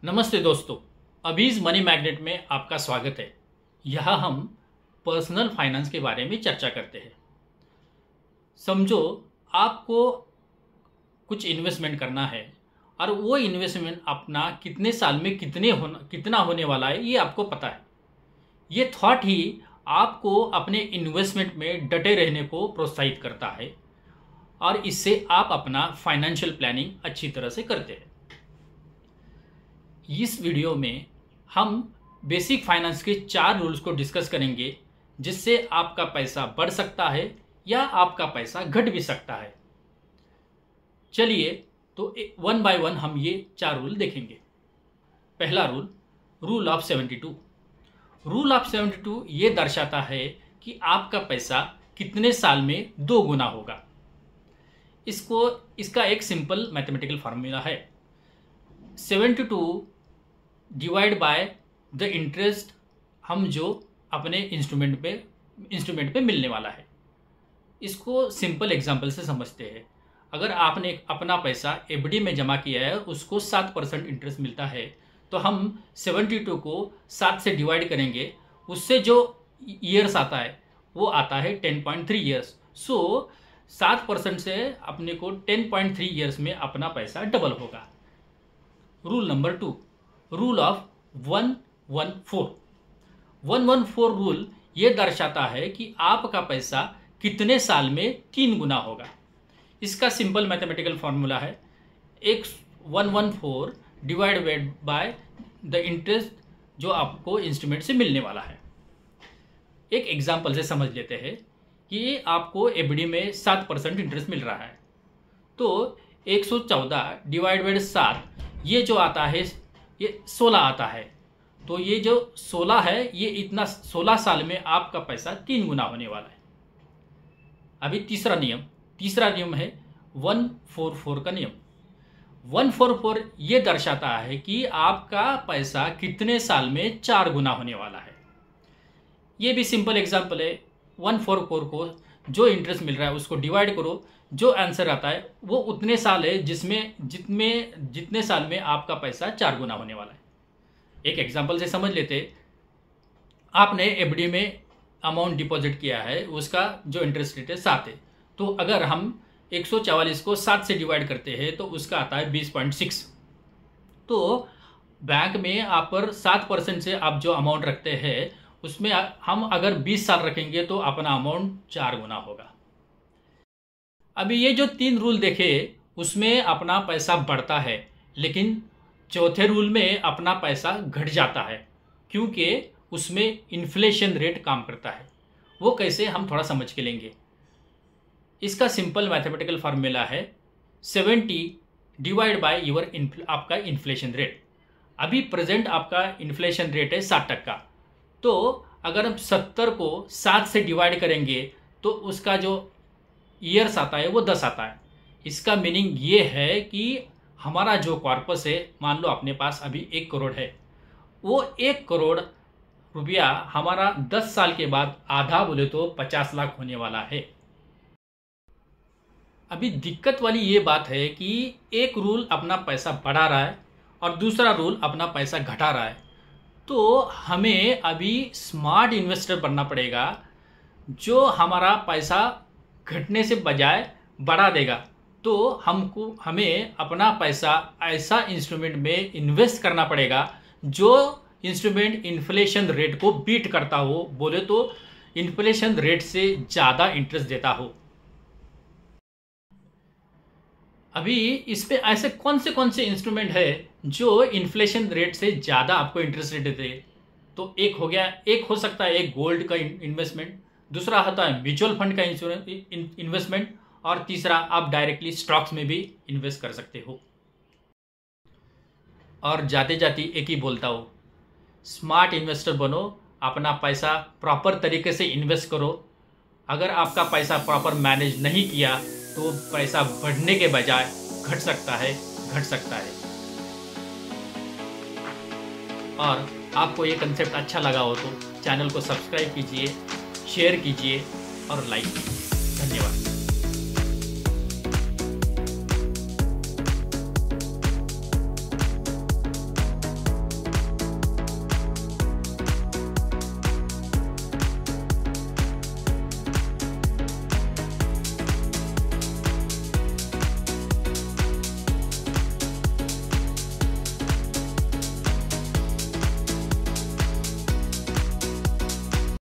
नमस्ते दोस्तों, अभीज money magnet में आपका स्वागत है। यहाँ हम पर्सनल फाइनेंस के बारे में चर्चा करते हैं। समझो आपको कुछ इन्वेस्टमेंट करना है और वो इन्वेस्टमेंट अपना कितने साल में कितना होने वाला है ये आपको पता है। ये थॉट ही आपको अपने इन्वेस्टमेंट में डटे रहने को प्रोत्साहित करता है और इससे आप अपना फाइनेंशियल प्लानिंग अच्छी तरह से करते हैं। इस वीडियो में हम बेसिक फाइनेंस के 4 रूल्स को डिस्कस करेंगे जिससे आपका पैसा बढ़ सकता है या आपका पैसा घट भी सकता है। चलिए तो वन बाय वन हम ये 4 रूल देखेंगे। पहला rule, rule of 72। Rule of 72 ये दर्शाता है कि आपका पैसा कितने साल में 2 गुना होगा। इसका एक सिंपल मैथमेटिकल फार्मूला है, 72 डिवाइड बाय द इंटरेस्ट हम जो अपने इंस्ट्रूमेंट पे मिलने वाला है। इसको सिंपल एग्जांपल से समझते हैं। अगर आपने अपना पैसा एफडी में जमा किया है, उसको 7% इंटरेस्ट मिलता है, तो हम 72 को 7 से डिवाइड करेंगे, उससे जो ईयर्स आता है वो आता है 10.3 ईयर्स। सो 7% से अपने को 10.3 ईयर्स में अपना पैसा डबल होगा। Rule number 2, rule of 114। 114 rule ये दर्शाता है कि आपका पैसा कितने साल में 3 गुना होगा। इसका सिंपल मैथमेटिकल फॉर्मूला है 114 डिवाइडेड बाय द इंटरेस्ट जो आपको इंस्ट्रूमेंट से मिलने वाला है। एक एग्जांपल से समझ लेते हैं कि आपको एफडी में 7% इंटरेस्ट मिल रहा है, तो 114 डिवाइडेड 7 ये जो आता है ये 16 आता है। तो ये जो 16 है ये इतना 16 साल में आपका पैसा 3 गुना होने वाला है। अभी तीसरा नियम है 144 का नियम। 144 ये दर्शाता है कि आपका पैसा कितने साल में 4 गुना होने वाला है। ये भी सिंपल एग्जांपल है। 144 को जो इंटरेस्ट मिल रहा है उसको डिवाइड करो, जो आंसर आता है वो उतने साल है जितने साल में आपका पैसा 4 गुना होने वाला है। एक एग्जांपल से समझ लेते, आपने एफडी में अमाउंट डिपॉजिट किया है, उसका जो इंटरेस्ट रेट है 7 है, तो अगर हम 144 को 7 से डिवाइड करते हैं तो उसका आता है 20.6। तो बैंक में आप पर 7% से आप जो अमाउंट रखते हैं उसमें हम अगर 20 साल रखेंगे तो अपना अमाउंट 4 गुना होगा। अभी ये जो 3 रूल देखे उसमें अपना पैसा बढ़ता है, लेकिन चौथे रूल में अपना पैसा घट जाता है क्योंकि उसमें इन्फ्लेशन रेट काम करता है। वो कैसे, हम थोड़ा समझ के लेंगे। इसका सिंपल मैथमेटिकल फार्मूला है 70 डिवाइड बाय योर आपका इन्फ्लेशन रेट। अभी प्रेजेंट आपका इन्फ्लेशन रेट है 7%, तो अगर हम 70 को 7 से डिवाइड करेंगे तो उसका जो ईयर्स आता है वो 10 आता है। इसका मीनिंग ये है कि हमारा जो कॉर्पस है, मान लो अपने पास अभी 1 करोड़ है, वो 1 करोड़ रुपया हमारा 10 साल के बाद आधा बोले तो 50 लाख होने वाला है। अभी दिक्कत वाली ये बात है कि एक रूल अपना पैसा बढ़ा रहा है और दूसरा रूल अपना पैसा घटा रहा है। तो हमें अभी स्मार्ट इन्वेस्टर बनना पड़ेगा जो हमारा पैसा घटने से बजाय बढ़ा देगा। तो हमें अपना पैसा ऐसा इंस्ट्रूमेंट में इन्वेस्ट करना पड़ेगा जो इंस्ट्रूमेंट इन्फ्लेशन रेट को बीट करता हो, बोले तो इन्फ्लेशन रेट से ज़्यादा इंटरेस्ट देता हो। अभी इस पे ऐसे कौन से इंस्ट्रूमेंट है जो इन्फ्लेशन रेट से ज़्यादा आपको इंटरेस्ट रेट देते हैं? तो एक हो सकता है एक गोल्ड का इन्वेस्टमेंट, दूसरा होता है म्यूचुअल फंड का इन्वेस्टमेंट, और तीसरा आप डायरेक्टली स्टॉक्स में भी इन्वेस्ट कर सकते हो। और जाते जाते एक ही बोलता हूँ, स्मार्ट इन्वेस्टर बनो, अपना पैसा प्रॉपर तरीके से इन्वेस्ट करो। अगर आपका पैसा प्रॉपर मैनेज नहीं किया तो पैसा बढ़ने के बजाय घट सकता है। और आपको ये कंसेप्ट अच्छा लगा हो तो चैनल को सब्सक्राइब कीजिए, शेयर कीजिए और लाइक कीजिए। धन्यवाद।